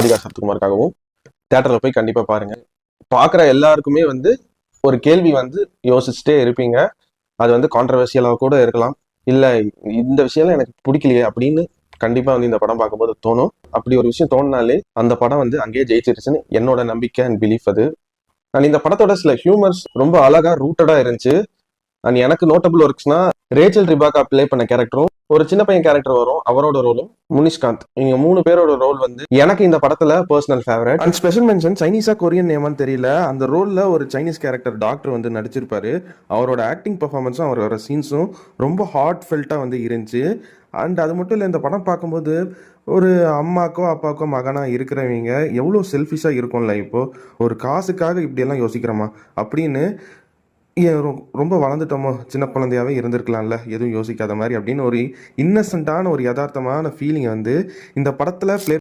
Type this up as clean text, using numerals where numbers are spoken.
அதிகார் சத்துக்குமாருக்காகவும் தியேட்டர்ல போய் கண்டிப்பா பாருங்க. பாக்குற எல்லாருக்குமே வந்து ஒரு கேள்வி வந்து யோசிச்சுட்டே இருப்பீங்க. அது வந்து கான்ட்ரவர்சியலா கூட இருக்கலாம். இல்ல இந்த விஷயம் எனக்கு பிடிக்கலையே அப்படின்னு கண்டிப்பா வந்து இந்த படம் பார்க்கும்போது தோணும். அப்படி ஒரு விஷயம் தோணுனாலே அந்த படம் வந்து அங்கேயே ஜெயிச்சிருச்சுன்னு என்னோட நம்பிக்கை அண்ட் பிலீஃப் அது. அண்ட் இந்த படத்தோட சில ஹியூமர்ஸ் ரொம்ப அழகா ரூட்டடா இருந்துச்சு. அண்ட் எனக்கு நோட்டபிள் ஒர்க்ஸ்னா ரேச்சல் ரிபாக்கா பிளே பண்ண கேரக்டரும் ஒரு சின்ன பையன் கேரக்டர் வரும், அவரோட ரோலும் முனிஷ்காந்த், இவங்க 3 பேரோட ரோல் வந்து எனக்கு இந்த படத்துல personal favourite. And special mention சைனீஸா கொரியன் நேமான்னு தெரியல, அந்த ரோல்ல ஒரு சைனீஸ் கேரக்டர் டாக்டர் வந்து நடிச்சிருப்பாரு. அவரோட ஆக்டிங் பெர்ஃபார்மன்ஸும் அவரோட சீன்ஸும் ரொம்ப ஹார்ட் ஃபெல்ட்டா வந்து இருந்துச்சு. அண்ட் அது மட்டும் இல்லை, இந்த படம் பார்க்கும்போது ஒரு அம்மாக்கோ அப்பாக்கோ மகனா இருக்கிறவங்க எவ்வளோ செல்ஃபிஷா இருக்கும்ல, இப்போ ஒரு காசுக்காக இப்படியெல்லாம் யோசிக்கிறோமா அப்படின்னு ஏன் ரொம்ப வளர்ந்துட்டோமோ, சின்ன குழந்தையாவே இருந்திருக்கலாம்ல, எதுவும் யோசிக்காத மாதிரி அப்படின்னு ஒரு இன்னசென்ட்டான ஒரு யதார்த்தமான ஃபீலிங் வந்து இந்த படத்தில் ப்ளே